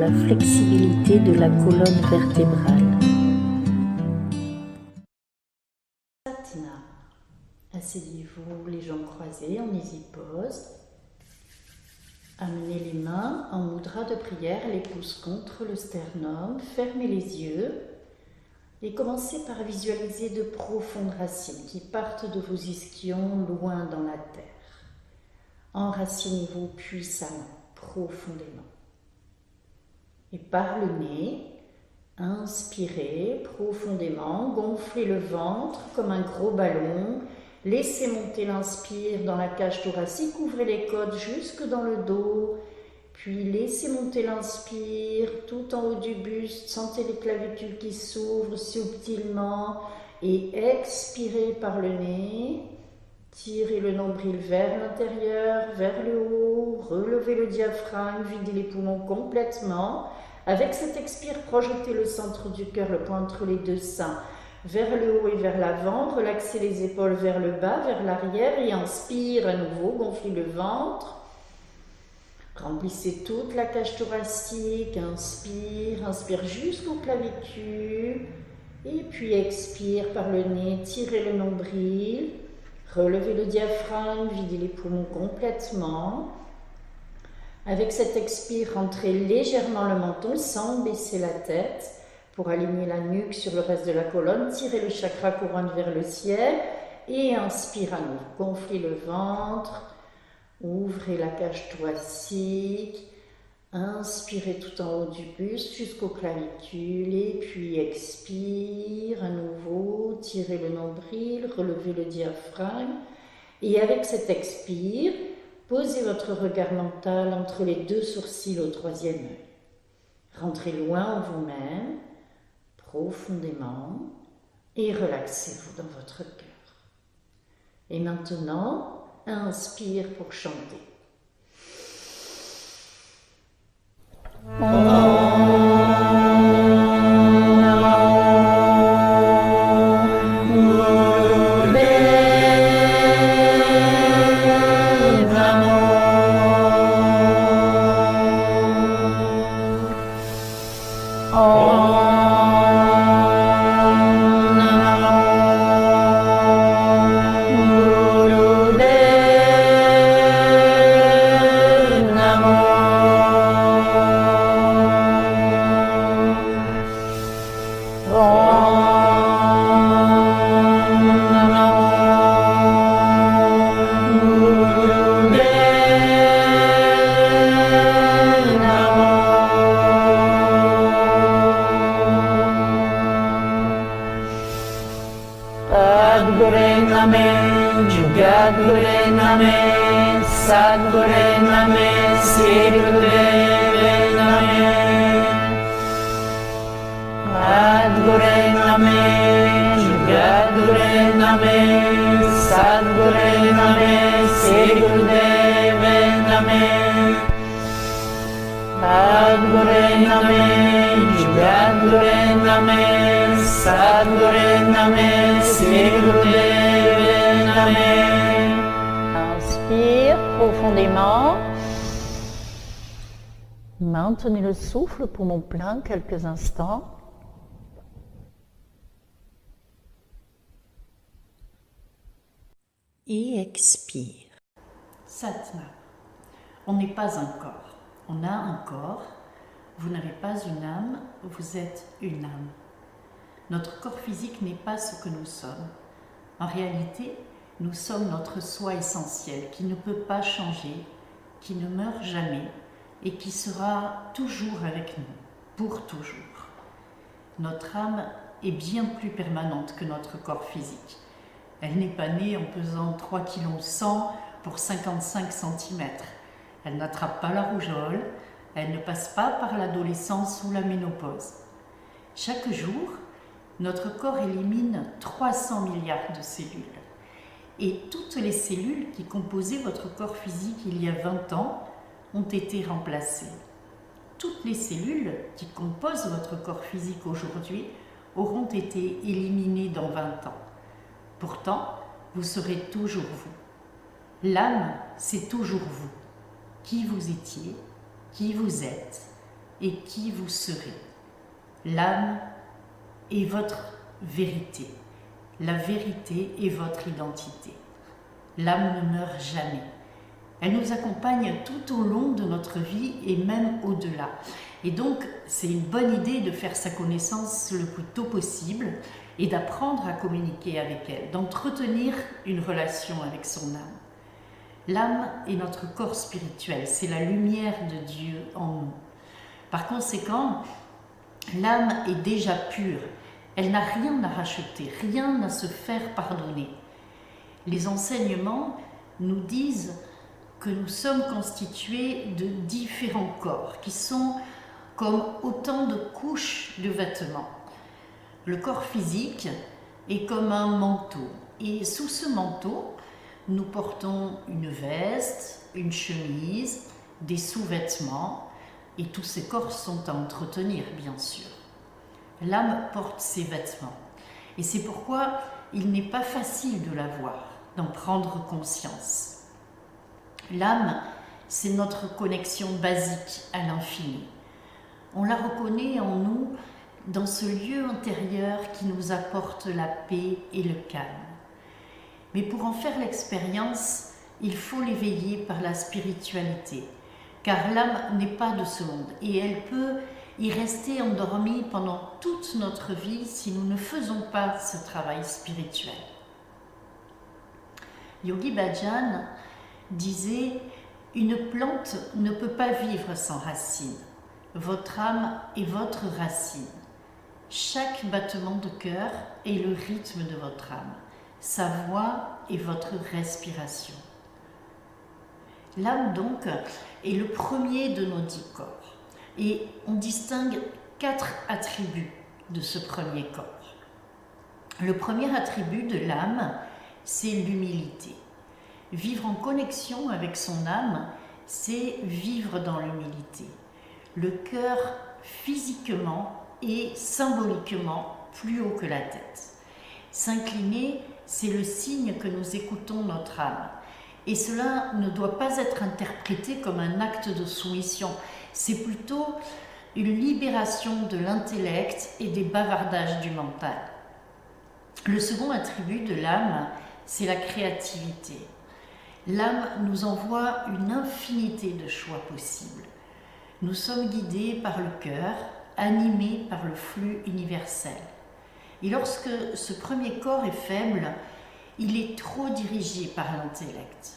la flexibilité de la colonne vertébrale. Satnam. Asseyez-vous les jambes croisées en easy pose. Amenez les mains en mudra de prière, les pouces contre le sternum. Fermez les yeux et commencez par visualiser de profondes racines qui partent de vos ischions loin dans la terre. Enracinez-vous puissamment, profondément. Et par le nez, inspirez profondément, gonflez le ventre comme un gros ballon. Laissez monter l'inspire dans la cage thoracique, ouvrez les côtes jusque dans le dos. Puis laissez monter l'inspire tout en haut du buste, sentez les clavicules qui s'ouvrent subtilement. Et expirez par le nez. Tirez le nombril vers l'intérieur, vers le haut, relevez le diaphragme, videz les poumons complètement. Avec cet expire, projetez le centre du cœur, le point entre les deux seins, vers le haut et vers l'avant. Relaxez les épaules vers le bas, vers l'arrière et inspire à nouveau, gonflez le ventre. Remplissez toute la cage thoracique, inspire jusqu'aux clavicules. Et puis expire par le nez, tirez le nombril. Relevez le diaphragme, videz les poumons complètement. Avec cet expire, rentrez légèrement le menton sans baisser la tête pour aligner la nuque sur le reste de la colonne. Tirez le chakra couronne vers le ciel et inspire à nouveau. Gonflez le ventre, ouvrez la cage thoracique. Inspirez tout en haut du buste jusqu'aux clavicules et puis expire à nouveau, tirez le nombril, relevez le diaphragme et avec cet expire, posez votre regard mental entre les deux sourcils au troisième œil. Rentrez loin en vous-même, profondément et relaxez-vous dans votre cœur. Et maintenant, inspire pour chanter. Jagadgure Name, Sadgure Name, Sri Gurudeve Name. Sadgure Name, Jagadgure Name, Sadgure Name, Sri Gurudeve Name. Sadgure Name, Jagadgure Name, Sadgure Name, Sri Gurudeve Name. Inspire profondément. Maintenez le souffle, poumon plein, quelques instants. Et expire. Satnam. On n'est pas un corps. On a un corps. Vous n'avez pas une âme, vous êtes une âme. Notre corps physique n'est pas ce que nous sommes. En réalité, nous sommes notre soi essentiel qui ne peut pas changer, qui ne meurt jamais et qui sera toujours avec nous, pour toujours. Notre âme est bien plus permanente que notre corps physique. Elle n'est pas née en pesant 3 kg 100 pour 55 cm. Elle n'attrape pas la rougeole, elle ne passe pas par l'adolescence ou la ménopause. Chaque jour, notre corps élimine 300 milliards de cellules. Et toutes les cellules qui composaient votre corps physique il y a 20 ans ont été remplacées. Toutes les cellules qui composent votre corps physique aujourd'hui auront été éliminées dans 20 ans. Pourtant, vous serez toujours vous. L'âme, c'est toujours vous. Qui vous étiez, qui vous êtes, et qui vous serez. L'âme est votre vérité. La vérité est votre identité. L'âme ne meurt jamais. Elle nous accompagne tout au long de notre vie et même au-delà. Et donc, c'est une bonne idée de faire sa connaissance le plus tôt possible et d'apprendre à communiquer avec elle, d'entretenir une relation avec son âme. L'âme est notre corps spirituel, c'est la lumière de Dieu en nous. Par conséquent, l'âme est déjà pure. Elle n'a rien à racheter, rien à se faire pardonner. Les enseignements nous disent que nous sommes constitués de différents corps qui sont comme autant de couches de vêtements. Le corps physique est comme un manteau et sous ce manteau, nous portons une veste, une chemise, des sous-vêtements et tous ces corps sont à entretenir bien sûr. L'âme porte ses vêtements et c'est pourquoi il n'est pas facile de la voir, d'en prendre conscience. L'âme, c'est notre connexion basique à l'infini. On la reconnaît en nous dans ce lieu intérieur qui nous apporte la paix et le calme. Mais pour en faire l'expérience, il faut l'éveiller par la spiritualité, car l'âme n'est pas de ce monde et elle peut y rester endormie pendant toute notre vie si nous ne faisons pas ce travail spirituel. Yogi Bhajan disait « Une plante ne peut pas vivre sans racines. Votre âme est votre racine. Chaque battement de cœur est le rythme de votre âme. Sa voix est votre respiration. » L'âme, donc, est le premier de nos 10 corps. Et on distingue 4 attributs de ce premier corps. Le premier attribut de l'âme, c'est l'humilité. Vivre en connexion avec son âme, c'est vivre dans l'humilité. Le cœur, physiquement et symboliquement, plus haut que la tête. S'incliner, c'est le signe que nous écoutons notre âme. Et cela ne doit pas être interprété comme un acte de soumission. C'est plutôt une libération de l'intellect et des bavardages du mental. Le second attribut de l'âme, c'est la créativité. L'âme nous envoie une infinité de choix possibles. Nous sommes guidés par le cœur, animés par le flux universel. Et lorsque ce premier corps est faible, il est trop dirigé par l'intellect.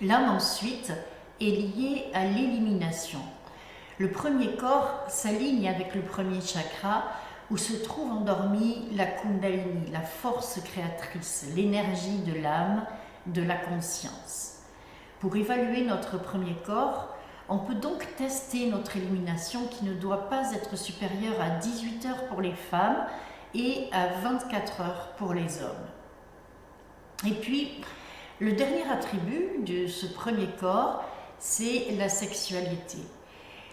L'âme ensuite est liée à l'élimination. Le premier corps s'aligne avec le premier chakra où se trouve endormie la Kundalini, la force créatrice, l'énergie de l'âme, de la conscience. Pour évaluer notre premier corps, on peut donc tester notre élimination qui ne doit pas être supérieure à 18 heures pour les femmes et à 24 heures pour les hommes. Et puis, le dernier attribut de ce premier corps, c'est la sexualité.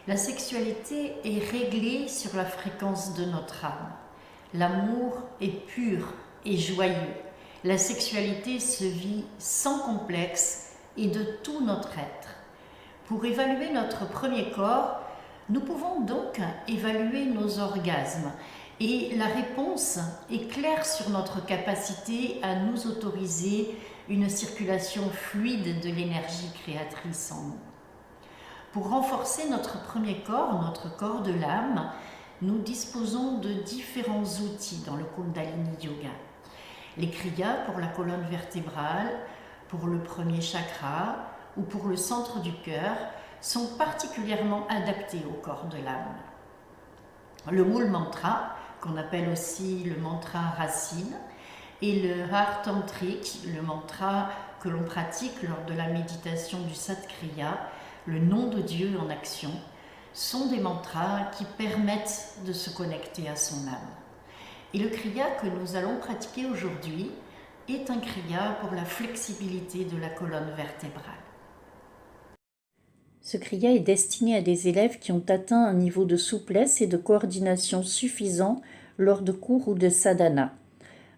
La sexualité est réglée sur la fréquence de notre âme. L'amour est pur et joyeux. La sexualité se vit sans complexe et de tout notre être. Pour évaluer notre premier corps, nous pouvons donc évaluer nos orgasmes et la réponse est claire sur notre capacité à nous autoriser une circulation fluide de l'énergie créatrice en nous. Pour renforcer notre premier corps, notre corps de l'âme, nous disposons de différents outils dans le Kundalini Yoga. Les kriyas pour la colonne vertébrale, pour le premier chakra ou pour le centre du cœur sont particulièrement adaptés au corps de l'âme. Le moule mantra, qu'on appelle aussi le mantra racine, et le har tantrique, le mantra que l'on pratique lors de la méditation du Satkriya, le nom de Dieu en action, sont des mantras qui permettent de se connecter à son âme. Et le kriya que nous allons pratiquer aujourd'hui est un kriya pour la flexibilité de la colonne vertébrale. Ce kriya est destiné à des élèves qui ont atteint un niveau de souplesse et de coordination suffisant lors de cours ou de sadhana.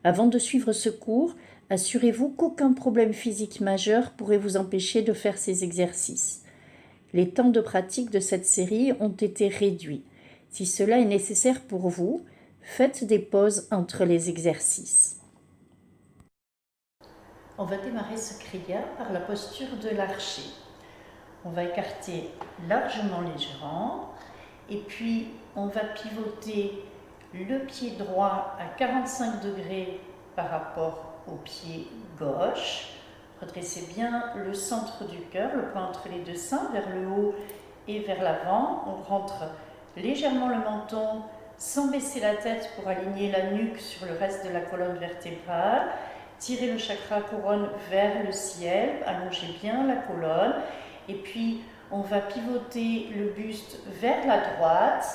Avant de suivre ce cours, assurez-vous qu'aucun problème physique majeur pourrait vous empêcher de faire ces exercices. les temps de pratique de cette série ont été réduits. Si cela est nécessaire pour vous, faites des pauses entre les exercices. On va démarrer ce kriya par la posture de l'archer. On va écarter largement les jambes et puis on va pivoter le pied droit à 45 degrés par rapport au pied gauche. Redressez bien le centre du cœur, le point entre les deux seins, vers le haut et vers l'avant. On rentre légèrement le menton sans baisser la tête pour aligner la nuque sur le reste de la colonne vertébrale. Tirez le chakra couronne vers le ciel, allongez bien la colonne. Et puis, on va pivoter le buste vers la droite.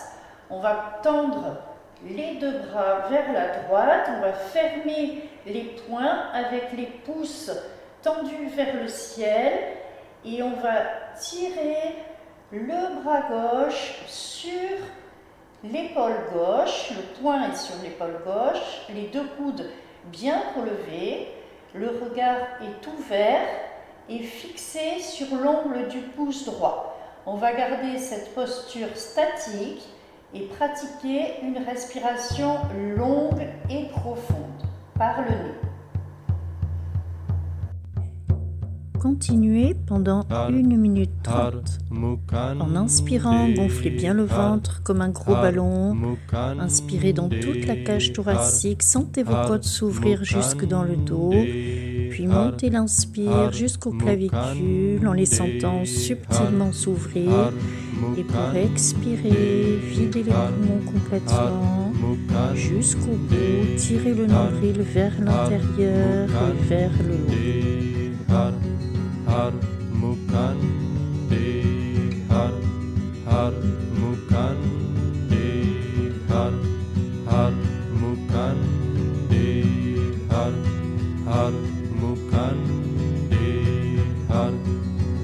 On va tendre les deux bras vers la droite. On va fermer les poings avec les pouces tendus vers le ciel. Et on va tirer le bras gauche sur l'épaule gauche. Le poing est sur l'épaule gauche. Les deux coudes bien relevés. Le regard est ouvert et fixé sur l'ongle du pouce droit. On va garder cette posture statique et pratiquer une respiration longue et profonde par le nez. Continuez pendant 1 minute 30. En inspirant, gonflez bien le ventre comme un gros ballon. Inspirez dans toute la cage thoracique, sentez vos côtes s'ouvrir jusque dans le dos. Puis montez l'inspire jusqu'aux clavicules en les sentant subtilement s'ouvrir. Et pour expirer, videz les poumons complètement jusqu'au bout. Tirez le nombril vers l'intérieur et vers le haut. Har Mukande, Har Mukande, Har Mukande, Har Mukande, Har Mukande,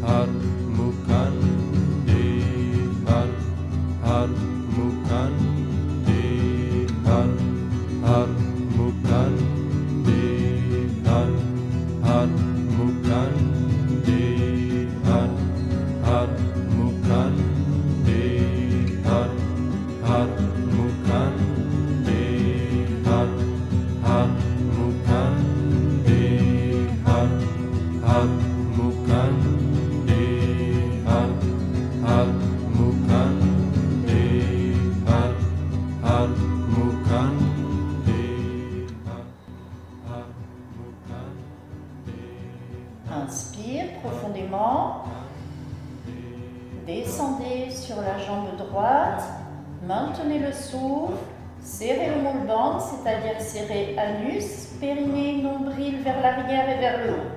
Har Mukande, Har Mukande, Har Mukande. Inspire profondément. Descendez sur la jambe droite. Maintenez le souffle. Serrez le moule bande, c'est-à-dire serrez anus, périnée, nombril vers l'arrière et vers le haut.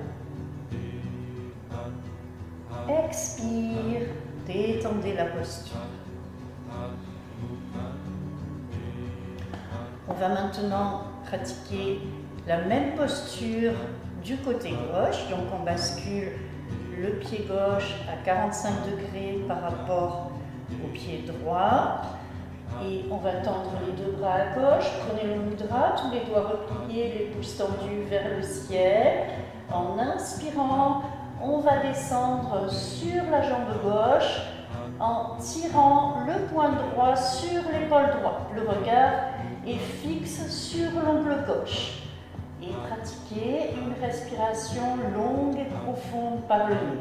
Expire. Détendez la posture. On va maintenant pratiquer la même posture du côté gauche, donc on bascule le pied gauche à 45 degrés par rapport au pied droit et on va tendre les deux bras à gauche, prenez le mudra, tous les doigts repliés, les pouces tendus vers le ciel. En inspirant, on va descendre sur la jambe gauche en tirant le poing droit sur l'épaule droite. Le regard est fixe sur l'ongle gauche. Et pratiquer une respiration longue et profonde par le nez.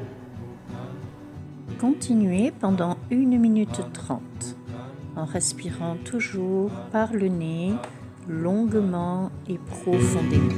Continuez pendant 1 minute 30 en respirant toujours par le nez, longuement et profondément.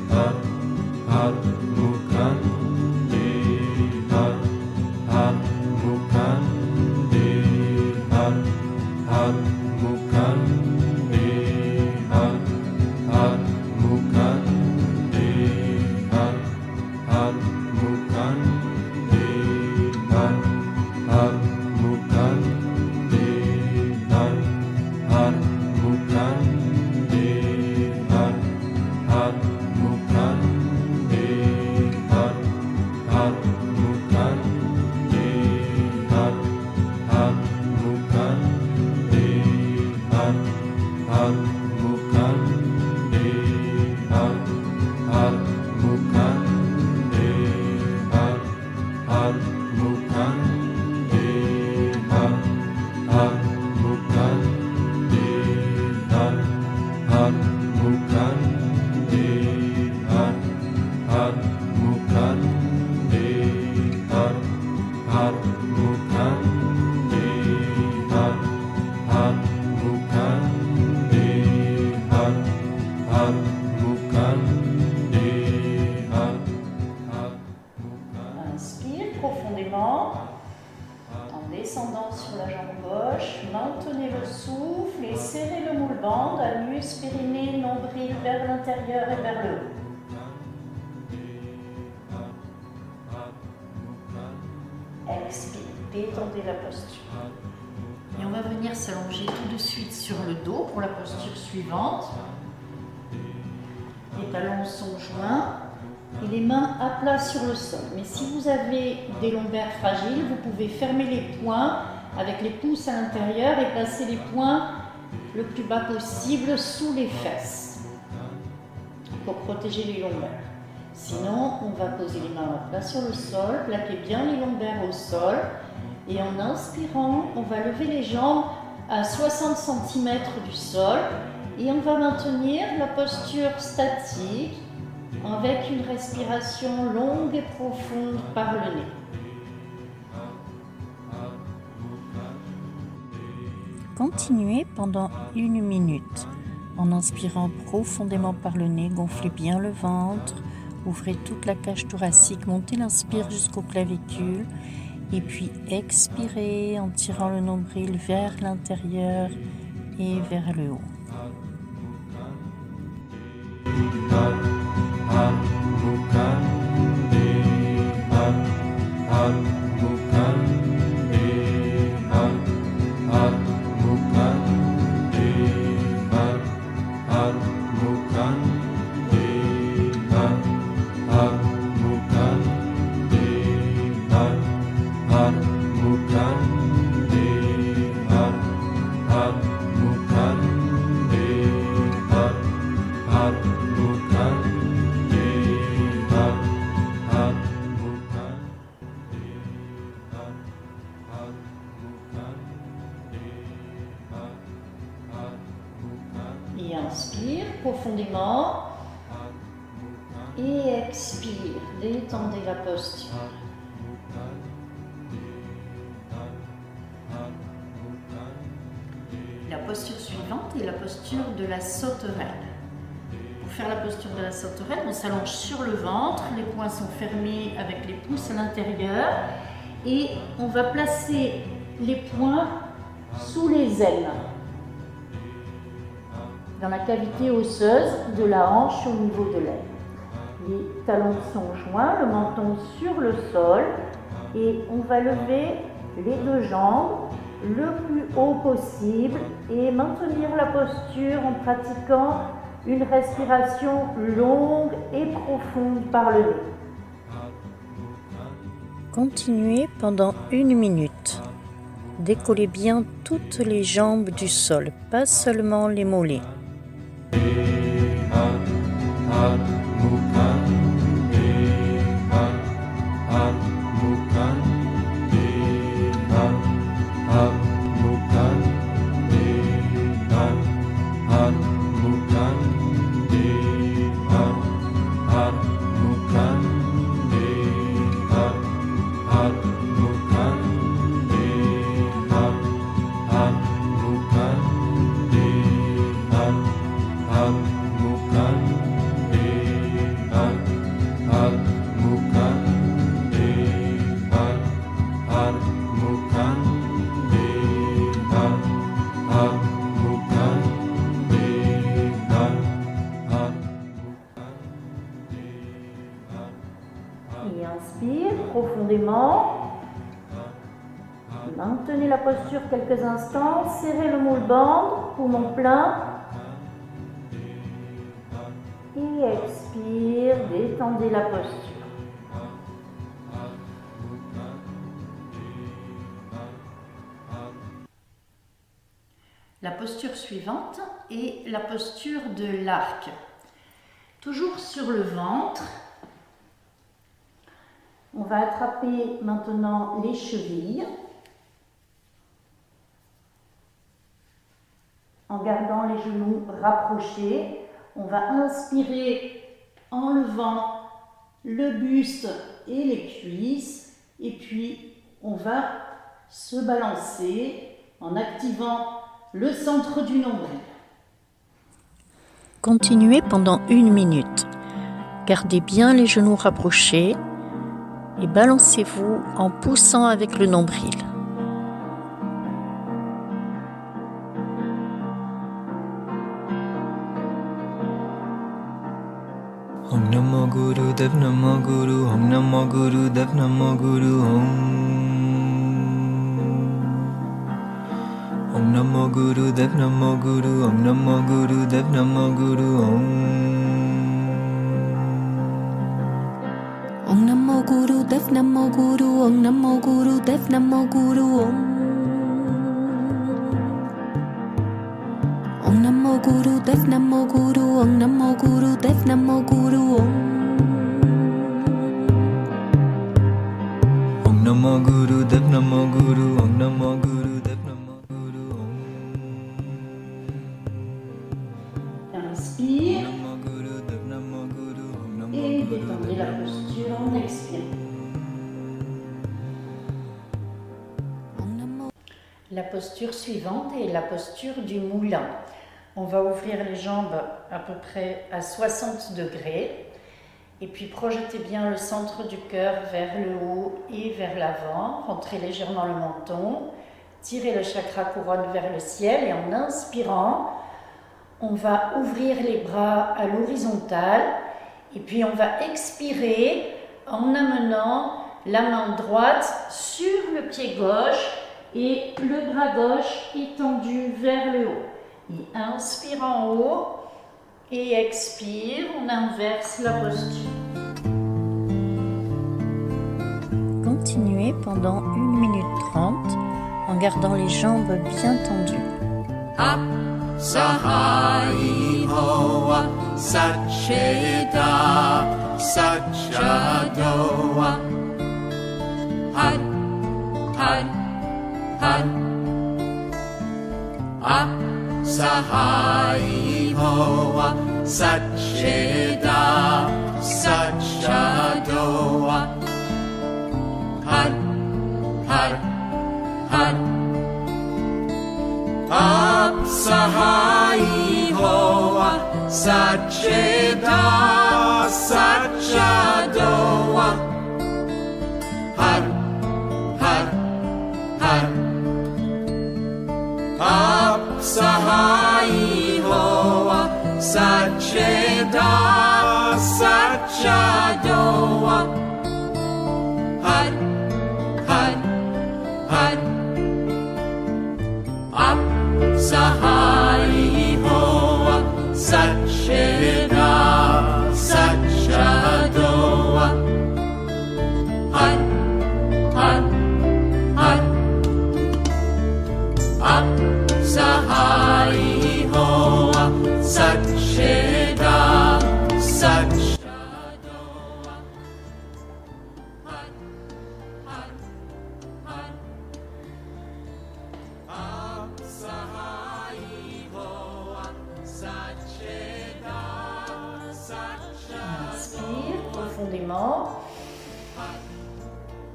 bande, anus, périnée, nombril vers l'intérieur et vers le haut. Expire, détendez la posture. Et on va venir s'allonger tout de suite sur le dos pour la posture suivante. Les talons sont joints et les mains à plat sur le sol. Mais si vous avez des lombaires fragiles, vous pouvez fermer les poings avec les pouces à l'intérieur et placer les poings le plus bas possible sous les fesses pour protéger les lombaires. Sinon, on va poser les mains à plat sur le sol, plaquer bien les lombaires au sol et en inspirant, on va lever les jambes à 60 cm du sol et on va maintenir la posture statique avec une respiration longue et profonde par le nez. Continuez pendant 1 minute. En inspirant profondément par le nez, gonflez bien le ventre, ouvrez toute la cage thoracique, montez l'inspire jusqu'aux clavicules et puis expirez en tirant le nombril vers l'intérieur et vers le haut. Et inspire profondément et expire, détendez la posture. La posture suivante est la posture de la sauterelle. Pour faire la posture de la sauterelle, on s'allonge sur le ventre, les poings sont fermés avec les pouces à l'intérieur et on va placer les poings sous les ailes, dans la cavité osseuse de la hanche au niveau de l'aile. Les talons sont joints, le menton sur le sol et on va lever les deux jambes le plus haut possible et maintenir la posture en pratiquant une respiration longue et profonde par le nez. Continuez pendant 1 minute. Décollez bien toutes les jambes du sol, pas seulement les mollets. Et inspire profondément. Maintenez la posture quelques instants. Serrez le moule-bande, poumon plein. Et expire, détendez la posture. La posture suivante est la posture de l'arc. Toujours sur le ventre. On va attraper maintenant les chevilles en gardant les genoux rapprochés. On va inspirer en levant le buste et les cuisses et puis on va se balancer en activant le centre du nombril. Continuez pendant 1 minute. Gardez bien les genoux rapprochés et balancez-vous en poussant avec le nombril. Om Namo Guru Dev Namo Guru Om Namo Guru Dev Namo Guru Om Namo Guru Dev Namo Guru Om Namo Guru Dev Namo Guru Om Namo Guru Dev Namo Guru Om Namo Guru Dev Namo Guru Om Namo Guru Dev Namo Guru Om Namo Guru Dev Namo Guru Om Namo Guru Dev Namo Guru Om Namo Guru Dev Namo Guru Inspire Om Namo Guru Dev Namo Guru Om Namo et Guru détendez la posture en expirant. La posture suivante est la posture du moulin. On va ouvrir les jambes à peu près à 60 degrés et puis projetez bien le centre du cœur vers le haut et vers l'avant. Rentrez légèrement le menton, tirez le chakra couronne vers le ciel et en inspirant, on va ouvrir les bras à l'horizontale et puis on va expirer en amenant la main droite sur le pied gauche et le bras gauche étendu vers le haut. Et inspire en haut et expire, on inverse la posture. Continuez pendant 1 minute 30 en gardant les jambes bien tendues. Sahai Hoa Satcheda Satchadoa Had Had Had Sahai Hoa Satcheda Satchadoa Had Had Had Sahai Hoa Satcheda Satchadoa Har Har Har Sahai Hoa Satcheda Satchadoa Har Har Har Sahai Hoa Satcheda Satchadoa Har Har Har Sahai Hoa Satcheda Satchadoa Har Har Har Inspire profondément.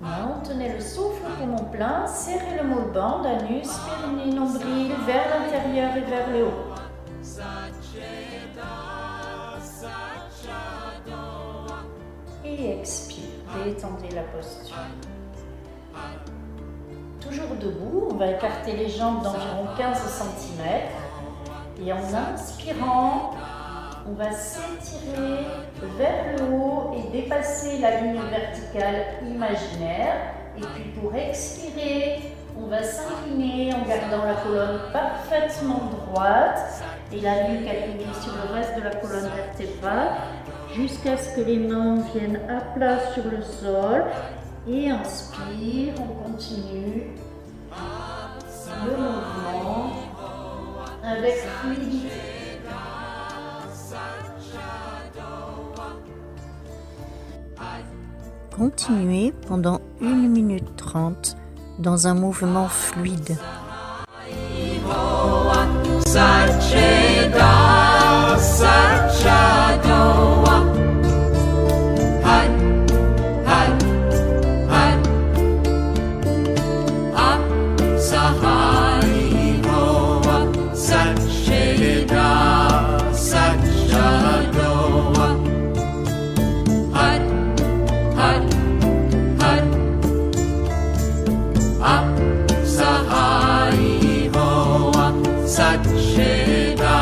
Maintenez le souffle poumon plein, serrez le molband, anus, périnée, nombril, vers l'intérieur et vers le haut. Et expire, détendez la posture. Toujours debout, on va écarter les jambes d'environ 15 cm. Et en inspirant, on va s'étirer vers le haut et dépasser la ligne verticale imaginaire. Et puis pour expirer, on va s'incliner en gardant la colonne parfaitement droite et la nuque alignée sur le reste de la colonne vertébrale jusqu'à ce que les mains viennent à plat sur le sol. Et inspire, on continue le mouvement avec fluidité. Continuez pendant 1 minute 30 dans un mouvement fluide. Satcheda Satchadoa Had Had Had Sahai Hoa Satcheda Satchadoa Had Had Had Sahai Hoa Satcheda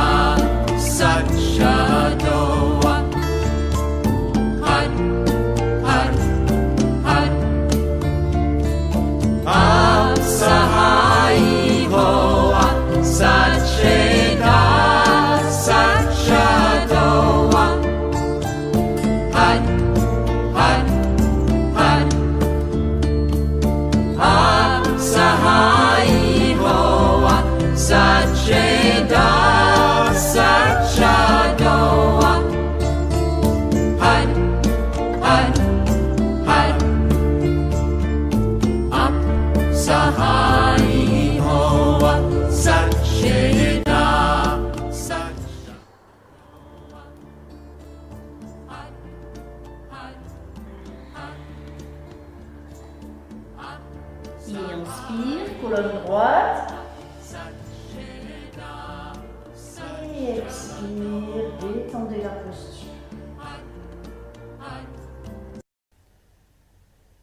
expire, détendez la posture.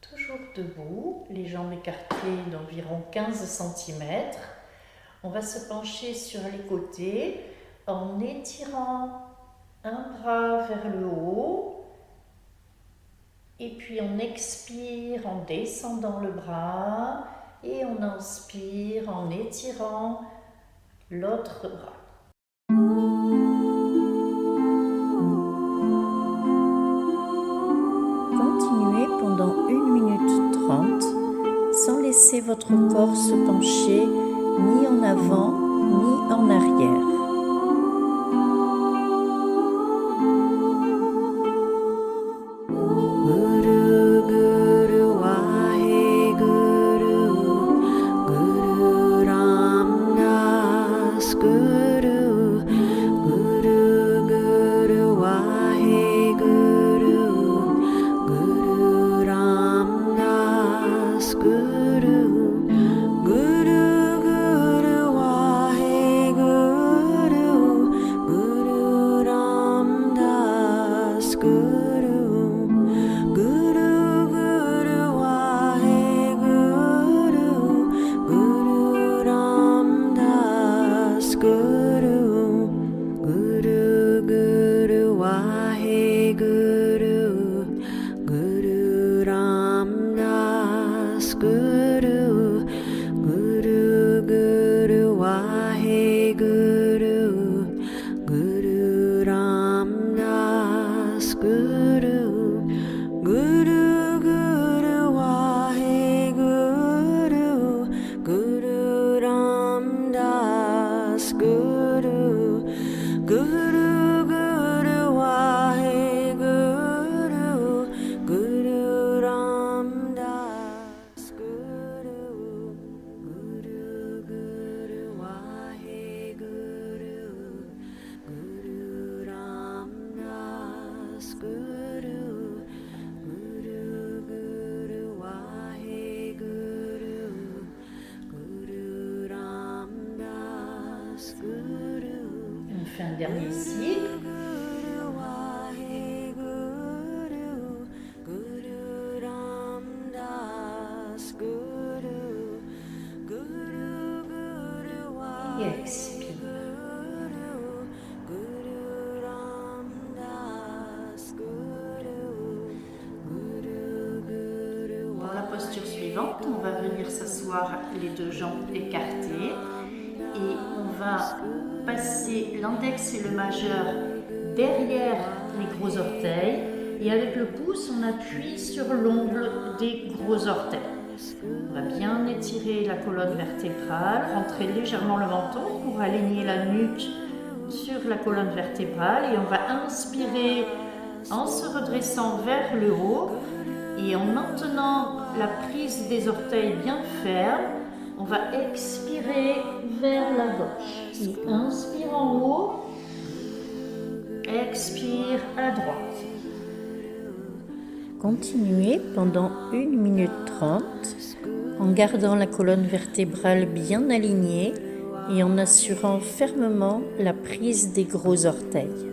Toujours debout, les jambes écartées d'environ 15 cm. On va se pencher sur les côtés en étirant un bras vers le haut. Et puis on expire en descendant le bras et on inspire en étirant l'autre bras. Continuez pendant 1 minute 30 sans laisser votre corps se pencher ni en avant ni en arrière. On fait un dernier cycle. Et expire. Dans la posture suivante, on va venir s'asseoir les deux jambes écartées et on va passer l'index et le majeur derrière les gros orteils et avec le pouce on appuie sur l'ongle des gros orteils. On va bien étirer la colonne vertébrale, rentrer légèrement le menton pour aligner la nuque sur la colonne vertébrale et on va inspirer en se redressant vers le haut et en maintenant la prise des orteils bien ferme. On va expirer vers la gauche. Et inspire en haut, expire à droite. Continuez pendant 1 minute 30 en gardant la colonne vertébrale bien alignée et en assurant fermement la prise des gros orteils.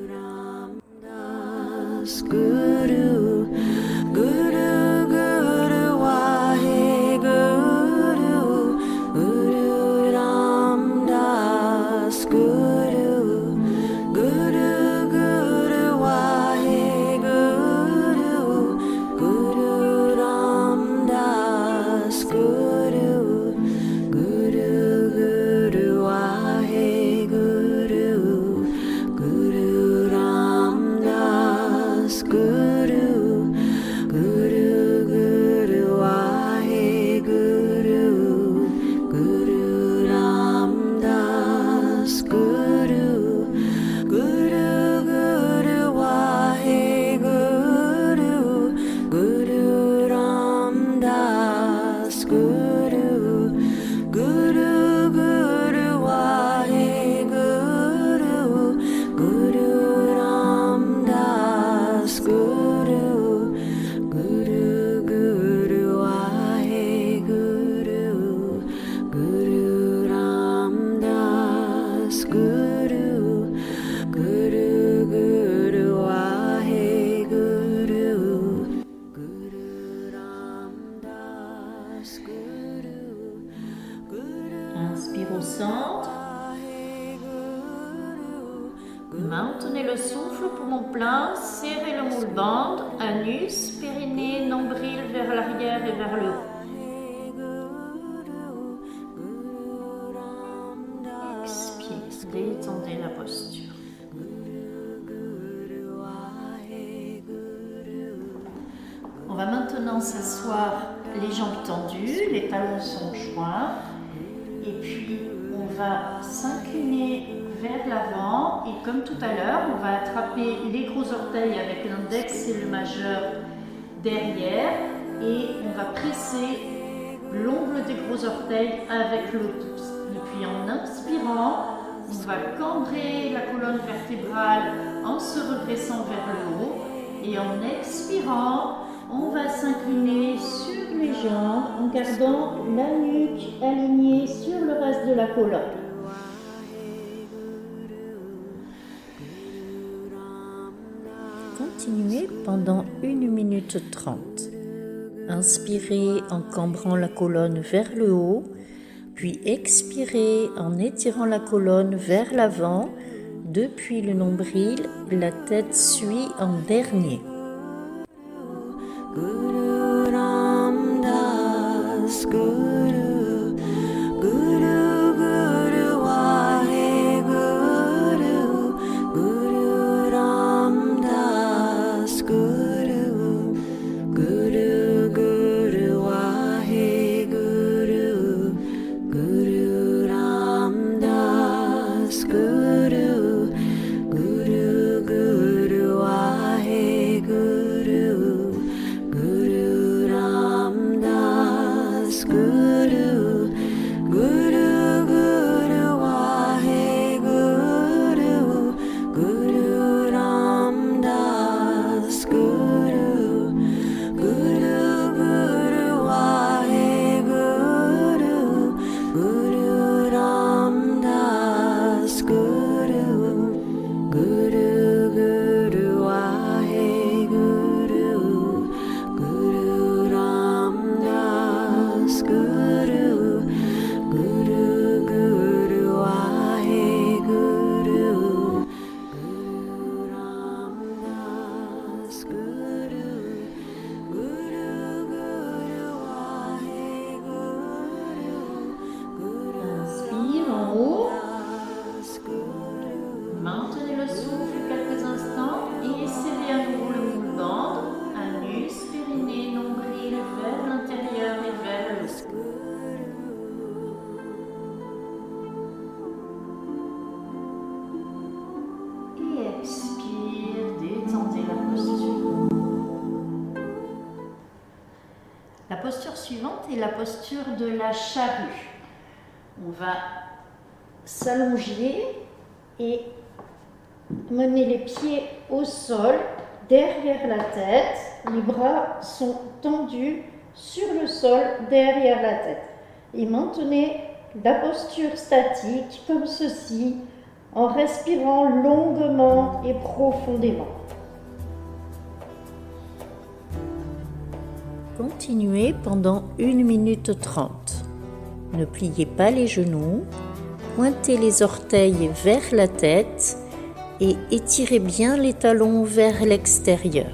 Guru Maintenez le souffle, poumon plein, serrez le moule-bande, anus, périnée, nombril vers l'arrière et vers le haut. Expire, détendez la posture. On va maintenant s'asseoir les jambes tendues, les talons sont joints et puis on va s'incliner vers l'avant et comme tout à l'heure, on va attraper les gros orteils avec l'index et le majeur derrière et on va presser l'ongle des gros orteils avec le pouce. Et puis en inspirant, on va cambrer la colonne vertébrale en se redressant vers le haut et en expirant, on va s'incliner sur les jambes en gardant la nuque alignée sur le reste de la colonne. Continuez pendant 1 minute 30. Inspirez en cambrant la colonne vers le haut, puis expirez en étirant la colonne vers l'avant. Depuis le nombril, la tête suit en dernier. Guru Ram Das Guru Guru Guru Waheguru Guru Ram Das Guru Guru Guru Waheguru Guru Ram Das Guru Guru Guru Waheguru Guru Ram Das Guru Guru Guru Waheguru Guru Ram Das Guru Guru Guru Waheguru Guru Ram Das Guru Guru Guru Waheguru Guru Ram Das Guru Guru Guru Waheguru Guru Ram Das Guru Guru Guru Waheguru Inspire en haut, Das Guru maintenez le souffle quelques instants et serrez à nouveau le moule-bande, anus, périnée, nombril vers l'intérieur et vers le haut. Et expire, détendez la posture. La posture suivante est la posture de la charrue. On va s'allonger et mener les pieds au sol, derrière la tête. Les bras sont tendus sur le sol, derrière la tête. Et maintenez la posture statique comme ceci, en respirant longuement et profondément. Continuez pendant 1 minute 30. Ne pliez pas les genoux, pointez les orteils vers la tête et étirez bien les talons vers l'extérieur.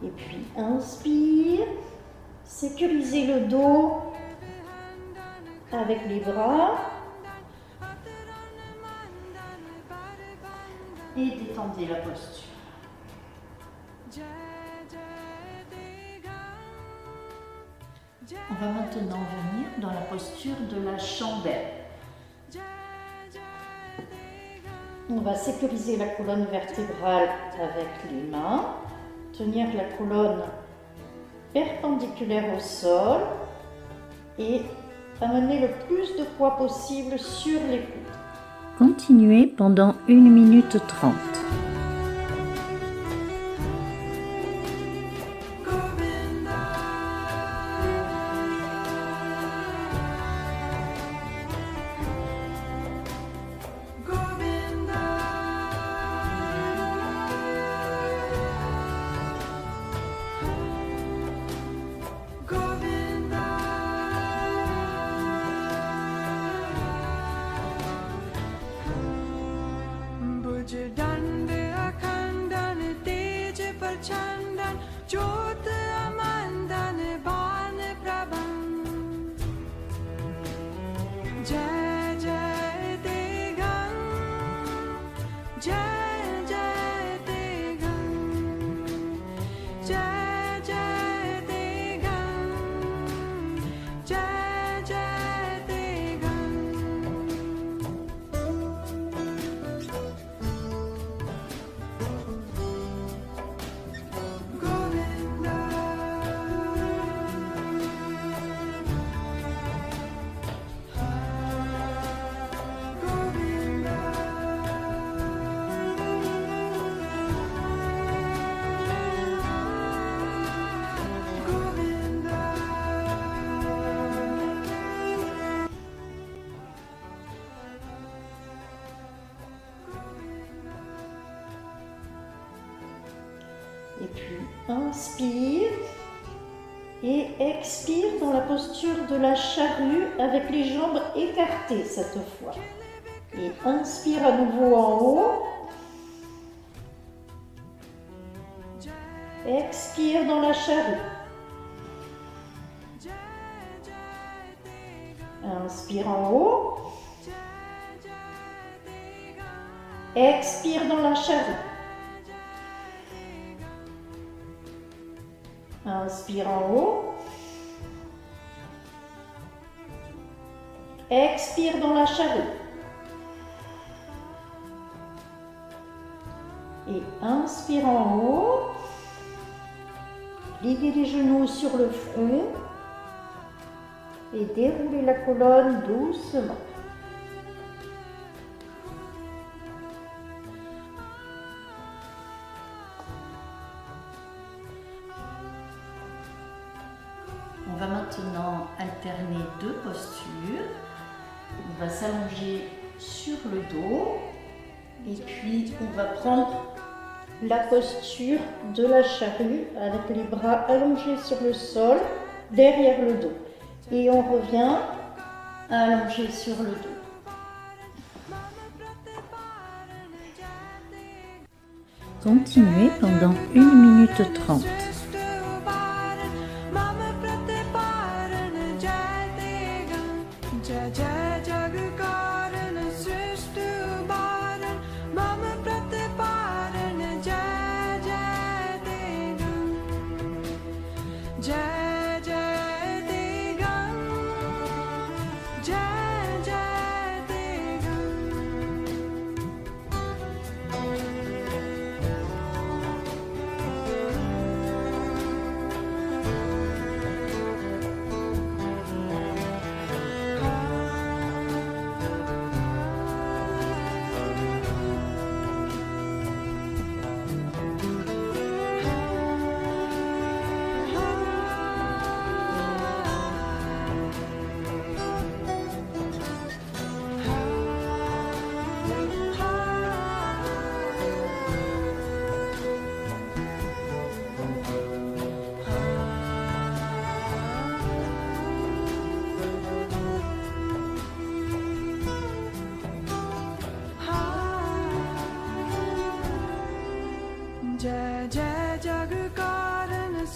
Et puis inspire, sécurisez le dos avec les bras et détendez la posture. On va maintenant venir dans la posture de la chandelle. On va sécuriser la colonne vertébrale avec les mains, tenir la colonne perpendiculaire au sol et amener le plus de poids possible sur les coudes. Continuez pendant 1 minute 30. Et puis inspire et expire dans la posture de la charrue avec les jambes écartées cette fois. Et inspire à nouveau en haut. Expire dans la charrue. Inspire en haut. Expire dans la charrue. Inspire en haut. Expire dans la charrue. Et inspire en haut. Liguez les genoux sur le front. Et déroulez la colonne doucement. On va maintenant alterner deux postures. On va s'allonger sur le dos Et puis on va prendre la posture de la charrue avec les bras allongés sur le sol, derrière le dos. Et on revient allongé sur le dos. Continuez pendant 1 minute 30. जय जय जग कारण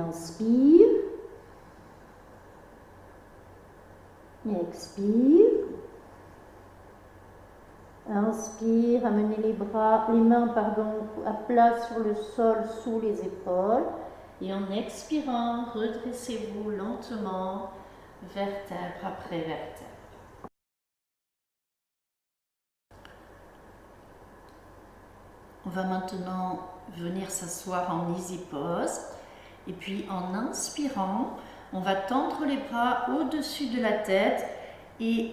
inspire. Expire. Inspire, amenez les mains à plat sur le sol sous les épaules. Et en expirant, redressez-vous lentement, vertèbre après vertèbre. On va maintenant venir s'asseoir en easy pose. Et puis en inspirant, on va tendre les bras au-dessus de la tête et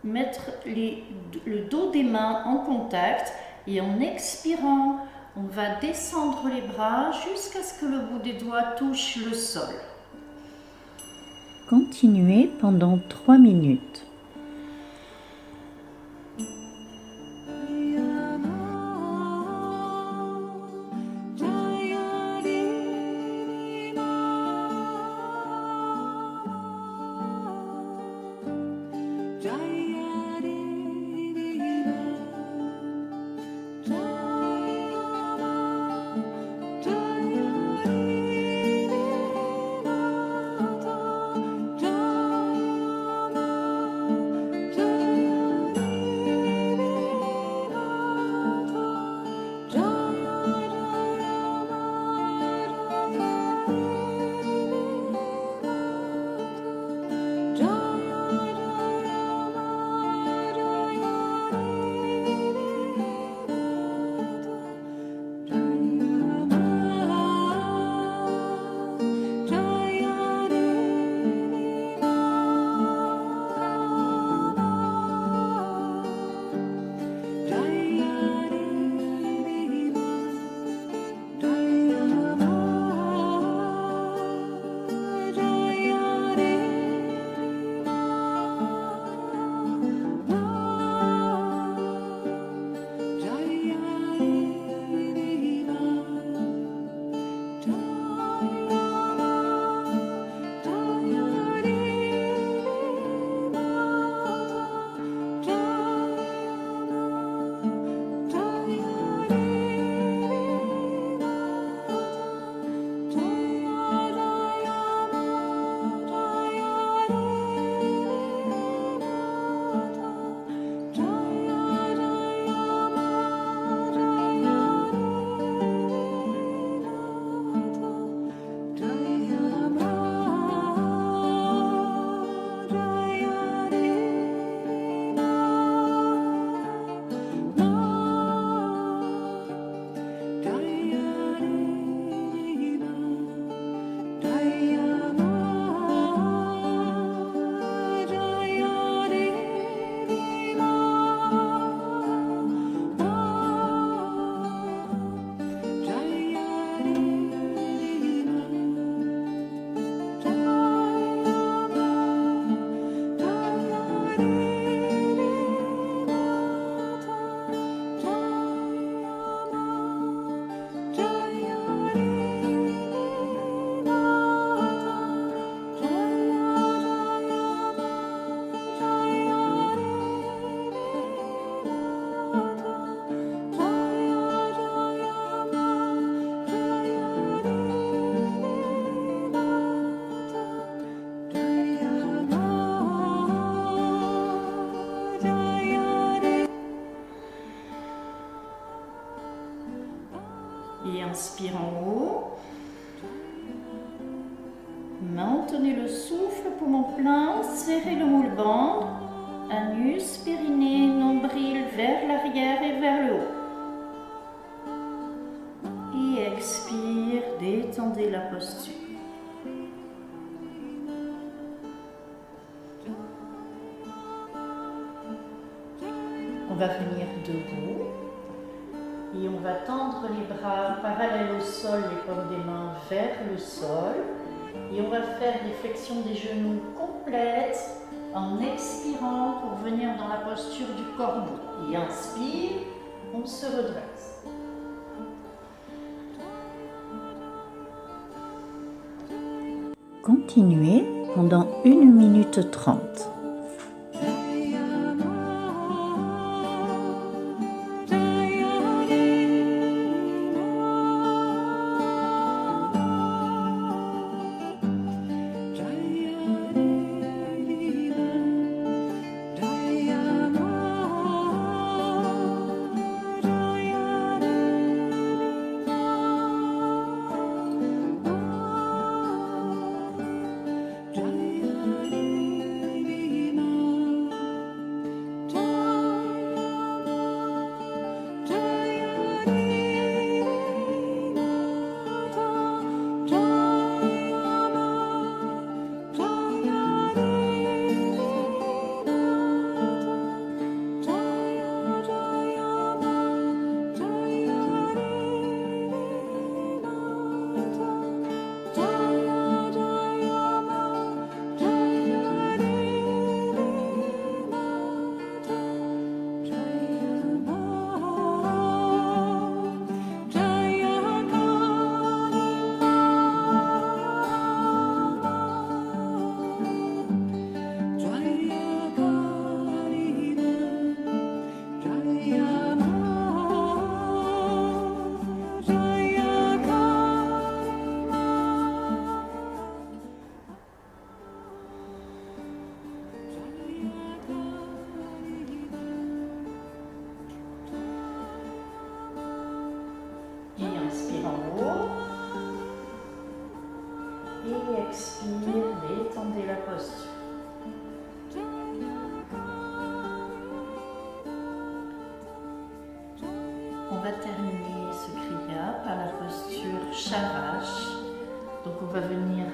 mettre le dos des mains en contact. Et en expirant, on va descendre les bras jusqu'à ce que le bout des doigts touche le sol. Continuez pendant 3 minutes. Et inspire en haut. Maintenez le souffle, poumon plein, serrez le moule-ventre, anus, périnée, nombril vers l'arrière et vers le haut. Et expire, détendez la posture. On va venir debout. Et on va tendre les bras parallèles au sol, les paumes des mains vers le sol. Et on va faire des flexions des genoux complètes en expirant pour venir dans la posture du corbeau. Et inspire, on se redresse. Continuez pendant 1 minute 30. va terminer ce kriya par la posture Shavash. Donc on va venir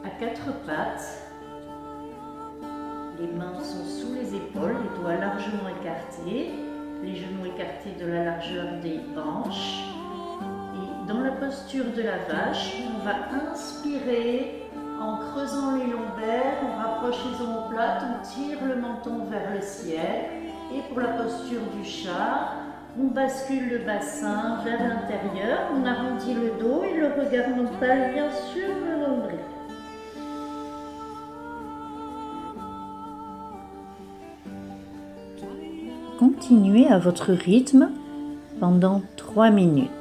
à quatre pattes. Les mains sont sous les épaules, les doigts largement écartés, les genoux écartés de la largeur des hanches. Et dans la posture de la vache, on va inspirer en creusant les lombaires, on rapproche les omoplates, on tire le menton vers le ciel. Et pour la posture du chat, on bascule le bassin vers l'intérieur, on arrondit le dos et le regard mental vient sur le nombril. Continuez à votre rythme pendant 3 minutes.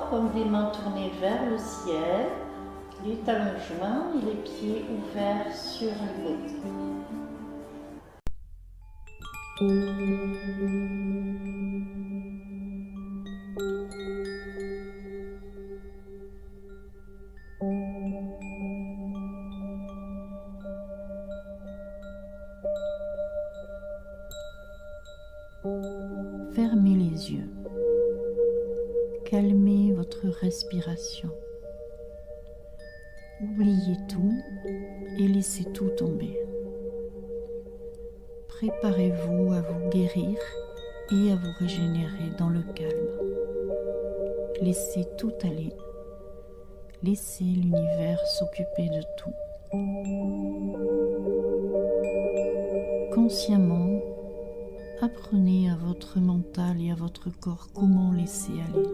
Comme des mains tournées vers le ciel, les talons joints et les pieds ouverts sur le côté. Fermez les yeux. Calmez votre respiration. Oubliez tout et laissez tout tomber. Préparez-vous à vous guérir et à vous régénérer dans le calme. Laissez tout aller. Laissez l'univers s'occuper de tout. Consciemment, apprenez à votre mental et à votre corps comment laisser aller.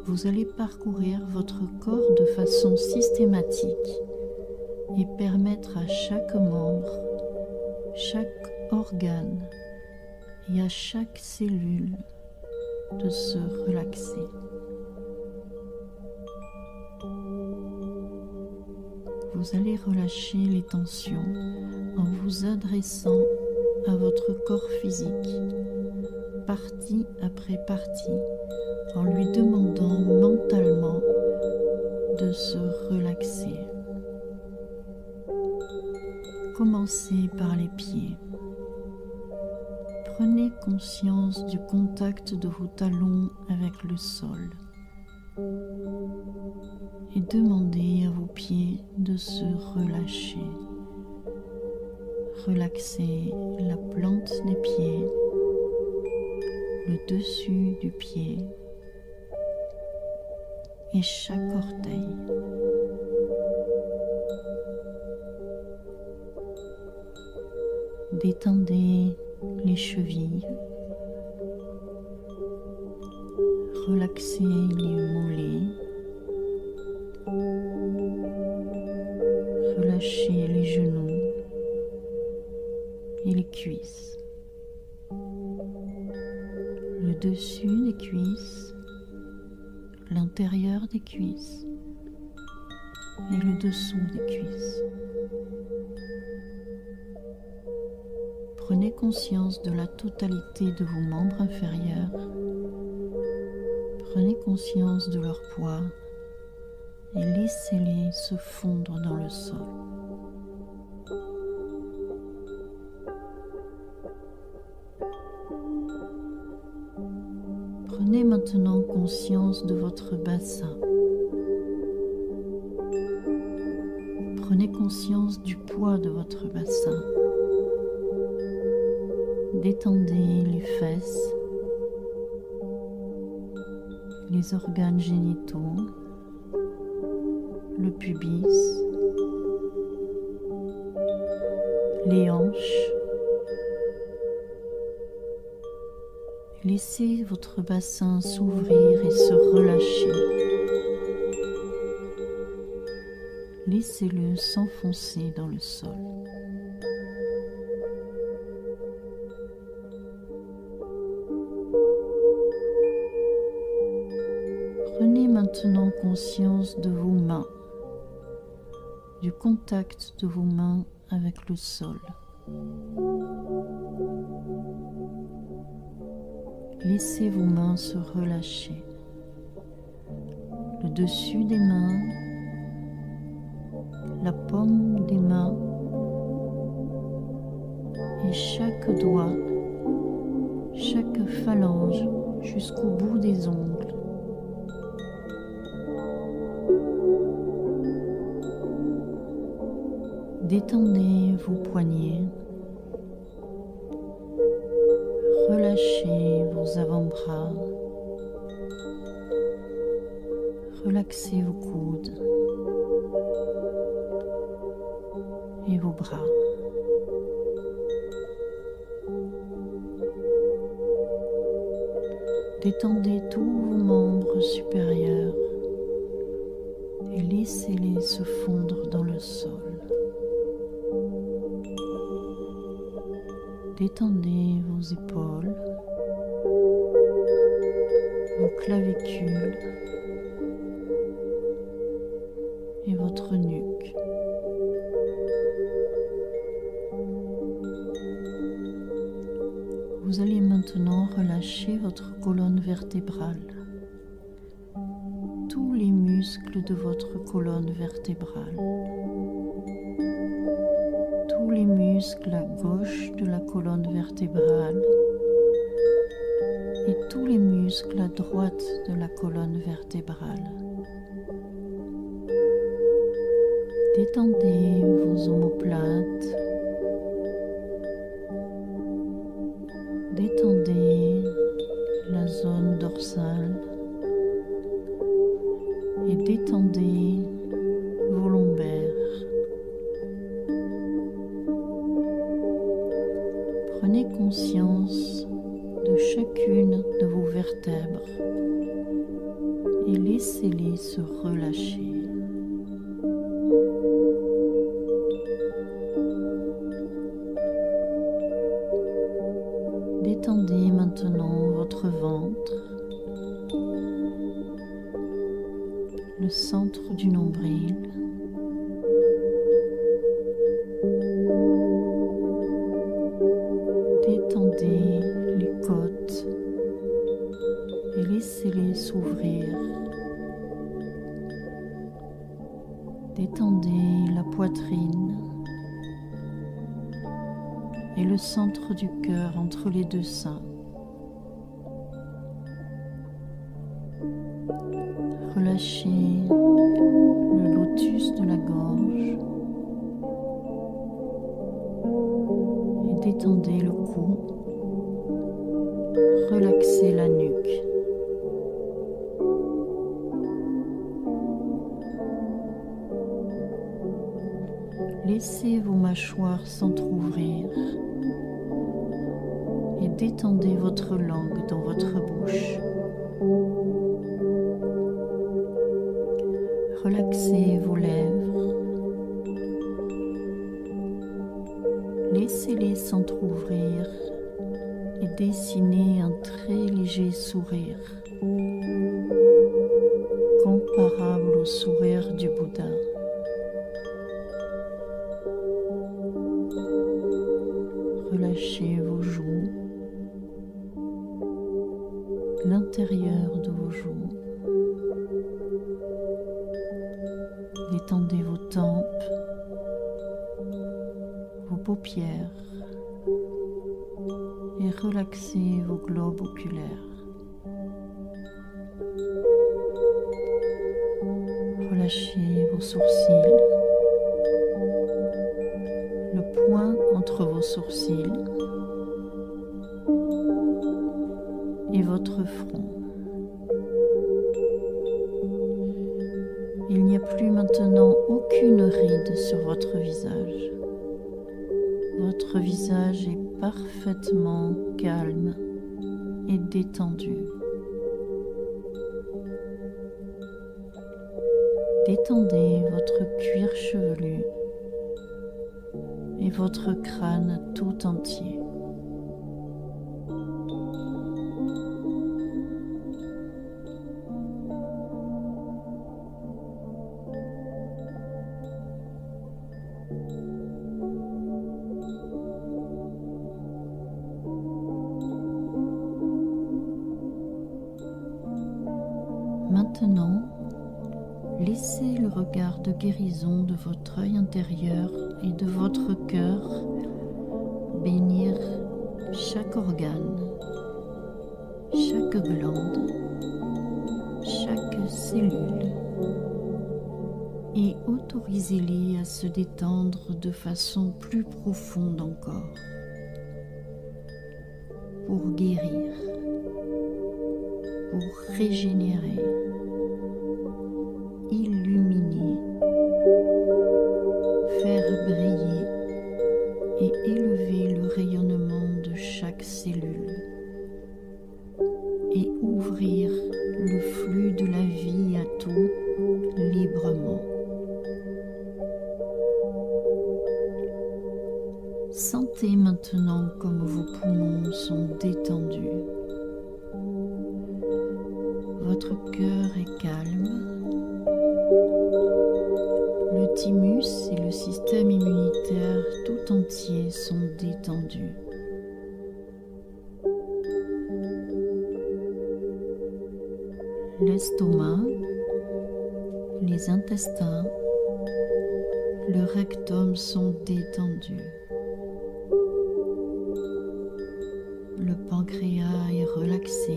Vous allez parcourir votre corps de façon systématique et permettre à chaque membre, chaque organe et à chaque cellule de se relaxer. Vous allez relâcher les tensions en vous adressant à votre corps physique, partie après partie, en lui demandant mentalement de se relaxer. Commencez par les pieds. Prenez conscience du contact de vos talons avec le sol et demandez à vos pieds de se relâcher. Relaxez la plante des pieds, le dessus du pied et chaque orteil. Détendez les chevilles, relaxez les mollets, relâchez les genoux et les cuisses, le dessus des cuisses, l'intérieur des cuisses et le dessous des cuisses. Prenez conscience de la totalité de vos membres inférieurs. Prenez conscience de leur poids et laissez-les se fondre dans le sol. Prenez maintenant conscience de votre bassin. Prenez conscience du poids de votre bassin. Détendez les fesses, les organes génitaux, le pubis, les hanches. Laissez votre bassin s'ouvrir et se relâcher. Laissez-le s'enfoncer dans le sol. Prenez maintenant conscience de vos mains, du contact de vos mains avec le sol. Laissez vos mains se relâcher. Le dessus des mains, la paume des mains et chaque doigt, chaque phalange jusqu'au bout des ongles. Détendez vos poignets. Relâchez vos avant-bras. Relaxez vos coudes et vos bras. Détendez tous vos membres supérieurs et laissez-les se fondre dans le sol. Détendez vos épaules, vos clavicules et votre nuque. Vous allez maintenant relâcher votre colonne vertébrale, tous les muscles de votre colonne vertébrale, tous les muscles muscles à gauche de la colonne vertébrale et tous les muscles à droite de la colonne vertébrale. Détendez vos omoplates. Détendez la zone dorsale et détendez vos lombaires. Prenez conscience de chacune de vos vertèbres et laissez-les se relâcher. Détendez maintenant votre ventre, le centre du nombril, détendez les côtes et laissez-les s'ouvrir. Détendez la poitrine et le centre du cœur entre les deux seins. Relâchez le lotus de la gorge et détendez le cou. Relaxez la nuque. Laissez vos mâchoires s'entr'ouvrir et détendez votre langue dans votre bouche. Relaxez vos lèvres. Laissez-les s'entr'ouvrir et dessinez un très léger sourire, comparable au sourire du Bouddha. Relâchez vos joues, l'intérieur de vos joues. Détendez vos tempes, vos paupières et relaxez vos globes oculaires. Relâchez vos sourcils, le point entre vos sourcils et votre front. Il n'y a plus maintenant aucune ride sur votre visage. Votre visage est parfaitement calme et détendu. Détendez votre cuir chevelu et votre crâne tout entier. Maintenant, laissez le regard de guérison de votre œil intérieur et de votre cœur bénir chaque organe, chaque glande, chaque cellule et autorisez-les à se détendre de façon plus profonde encore pour guérir, pour régénérer, illuminer, faire briller et élever le rayonnement de chaque cellule et ouvrir le flux de la vie à tout librement. Sentez maintenant comme vos poumons sont détendus. Votre cœur est calme. Le thymus et le système immunitaire tout entier sont détendus. L'estomac, les intestins, le rectum sont détendus. Le pancréas est relaxé.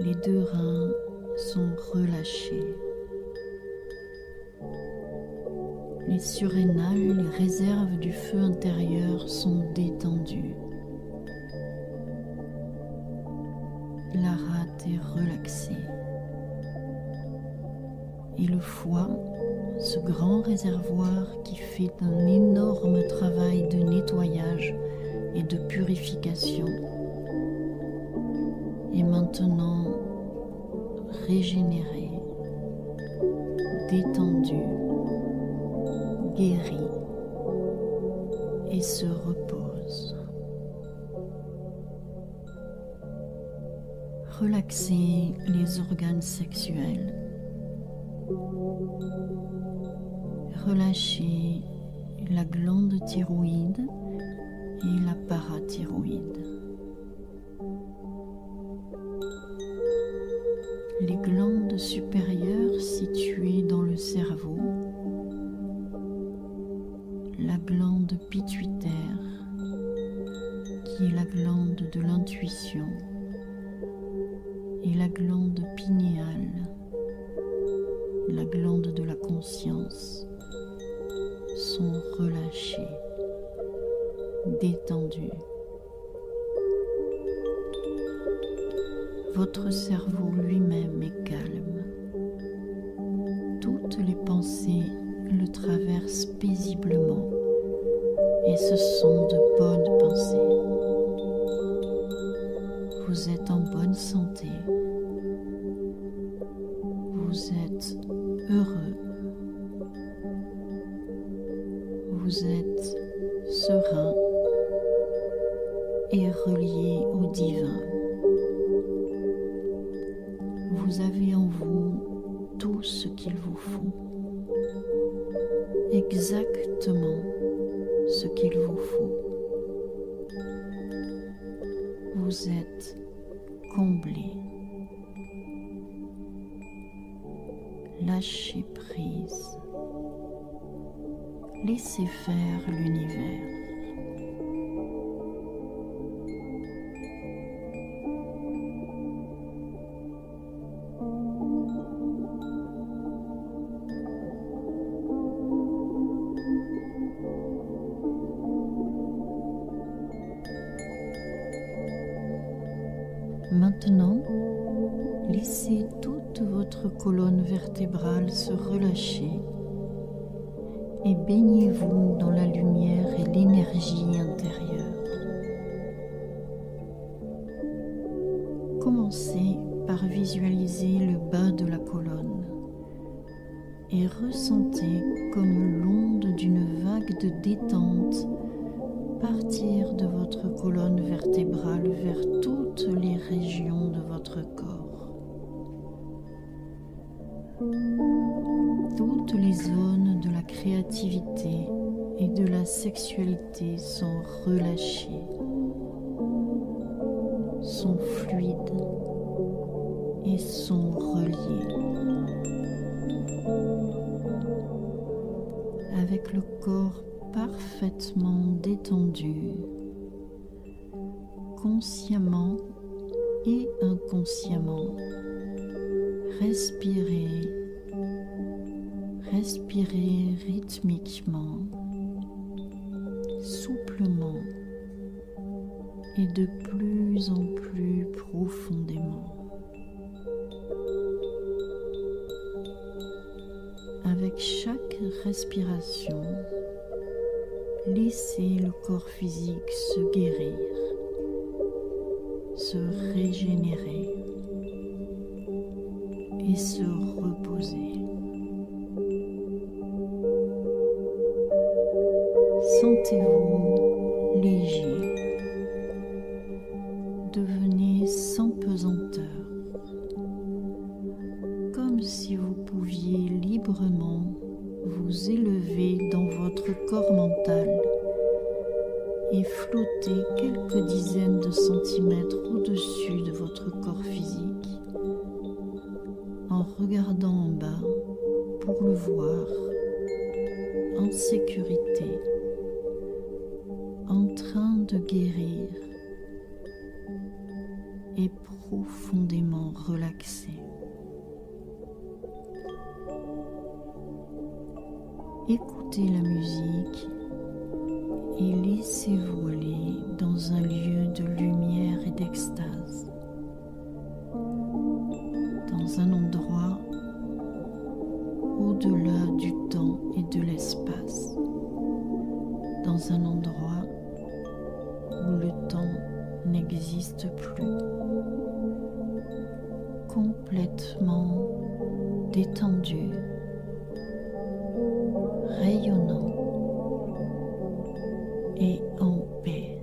Les 2 reins sont relâchés. Les surrénales, les réserves du feu intérieur sont détendues. La rate est relaxée. Et le foie, ce grand réservoir qui fait un énorme travail de nettoyage et de purification, est maintenant régénéré, détendu, guéri et se repose. Relaxez les organes sexuels. Relâchez la glande thyroïde et la parathyroïde. Les glandes supérieures situées dans le cerveau, la glande pituitaire qui est la glande de l'intuition et la glande pinéale, la glande de la conscience, sont relâchées, détendues. Votre cerveau lui-même est calme. Toutes les pensées le traversent paisiblement et ce sont de bonnes pensées. Vous êtes en bonne santé. Vous êtes heureux. Vous êtes serein et relié au divin. Vous avez en vous tout ce qu'il vous faut, exactement ce qu'il vous faut. Vous êtes comblé. Lâchez prise. Laissez faire l'univers. Maintenant, laissez toute votre colonne vertébrale se relâcher et baignez-vous dans la lumière et l'énergie intérieure. Commencez par visualiser le bas de la colonne et ressentez comme l'onde d'une vague de détente partir de votre colonne vertébrale vers toutes les régions de votre corps. Toutes les zones de la créativité et de la sexualité sont relâchées, sont fluides et sont reliées. Avec le corps parfaitement détendu, consciemment et inconsciemment, respirez rythmiquement, souplement et de plus en plus profondément. Avec chaque respiration, laissez le corps physique se guérir, se régénérer et se reposer. Sentez-vous léger. Devenez sans pesanteur, comme si vous pouviez librement vous élever dans votre corps mental et flotter quelques dizaines de centimètres au-dessus de votre corps physique, en regardant en bas pour le voir en sécurité, en de guérir est profondément relaxé. Écoutez la musique et laissez-vous aller dans un lieu de lumière et d'extase, dans un endroit au-delà du temps et de l'espace, dans un endroit où le temps n'existe plus, complètement détendu, rayonnant et en paix.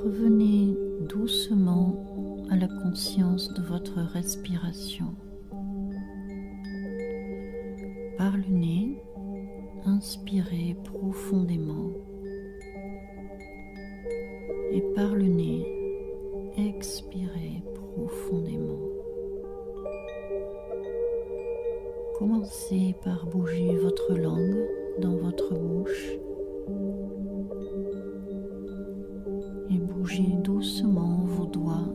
Revenez doucement à la conscience de votre respiration. Par le nez, inspirez profondément et par le nez, expirez profondément. Commencez par bouger votre langue dans votre bouche et bougez doucement vos doigts,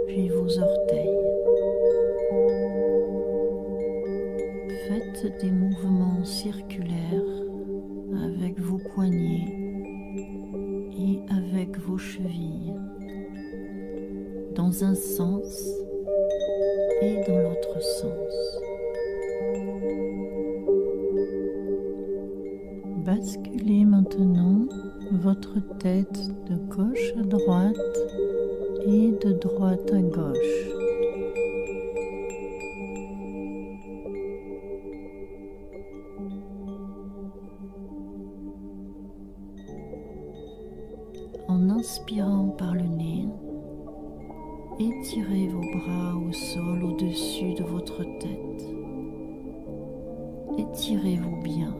puis vos orteils. Faites des mouvements circulaires dans un sens et dans l'autre sens. Basculez maintenant votre tête de gauche à droite et de droite à gauche. En inspirant par le nez, étirez vos bras au sol au-dessus de votre tête. Étirez-vous bien.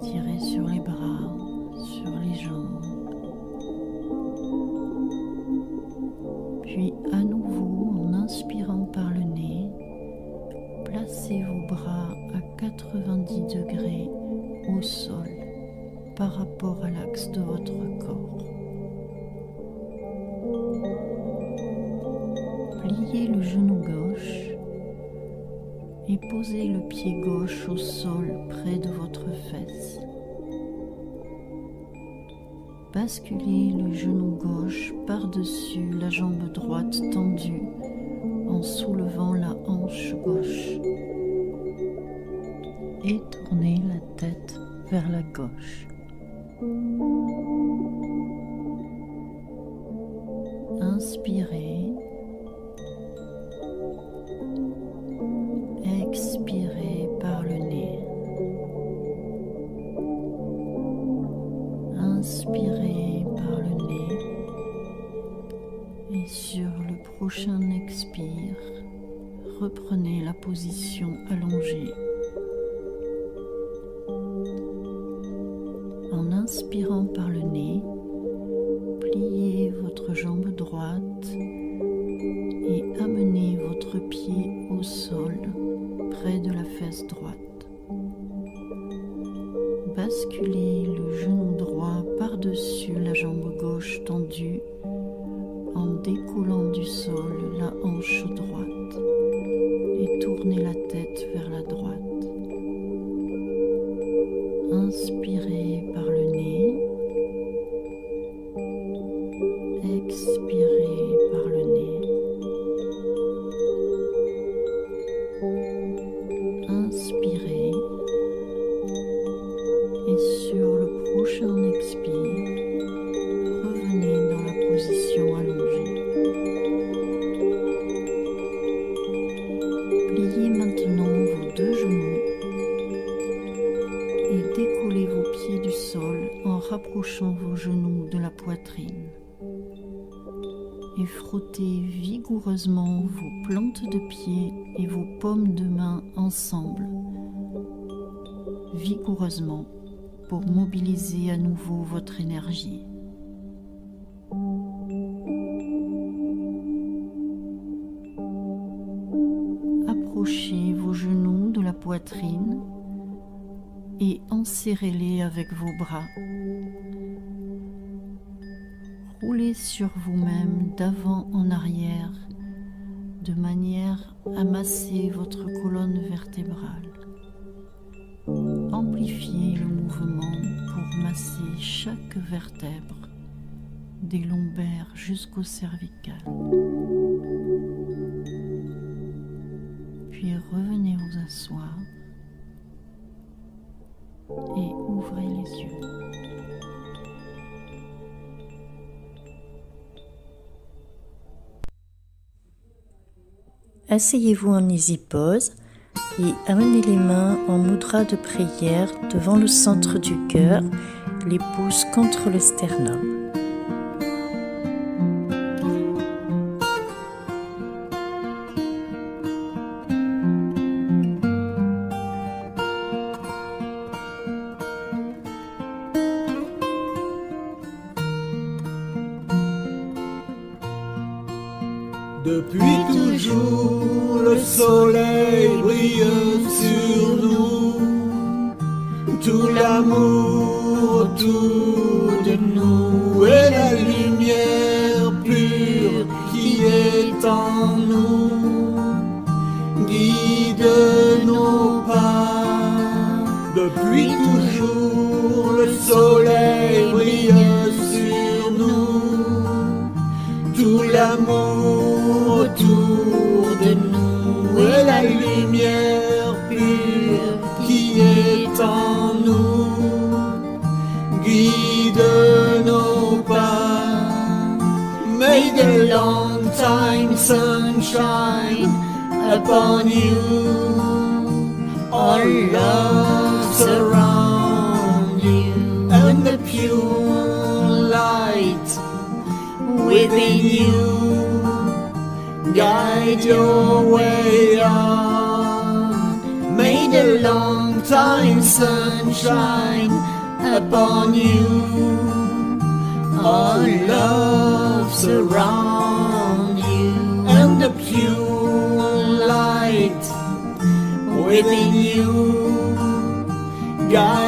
Tirez sur les bras, sur les jambes. Puis à nouveau, en inspirant par le nez, placez vos bras à 90 degrés au sol par rapport à l'axe de votre corps. Pliez le genou gauche et posez le pied gauche au sol près de votre fesse. Basculez le genou gauche par-dessus la jambe droite tendue en soulevant la hanche gauche. Et tournez la tête vers la gauche. Inspirez. Expirez par le nez. Inspirez par le nez. Et sur le prochain expire, reprenez la position allongée. En inspirant par le nez, pliez votre jambe droite et amenez votre pied au sol près de la fesse droite. Basculez le genou droit par-dessus la jambe gauche tendue en découlant du sol la hanche droite et tournez la tête vers la droite. Inspirez par le nez. Expirez par le nez. Inspirez. Et sur le prochain expire, revenez dans la position allongée. Pliez maintenant vos deux genoux et décollez vos pieds du sol en rapprochant vos genoux de la poitrine. Et frottez vigoureusement vos plantes de pied et vos paumes de main ensemble, vigoureusement pour mobiliser à nouveau votre énergie. Approchez vos genoux de la poitrine et enserrez-les avec vos bras. Roulez sur vous-même d'avant en arrière de manière à masser votre colonne vertébrale. Amplifiez le mouvement pour masser chaque vertèbre, des lombaires jusqu'au cervical. Puis revenez vous asseoir et ouvrez les yeux. Asseyez-vous en easy pose et amenez les mains en mudra de prière devant le centre du cœur, les pouces contre le sternum. Depuis toujours, le soleil brille sur nous, tout l'amour autour de nous et la lumière pure qui est en nous guide nos pas. Depuis toujours, le soleil brille sur nous, tout l'amour time sunshine upon you. All love surround you, and the pure light within you guide your way on. May the long time sunshine upon you. All love surround you, and the pure light within you guide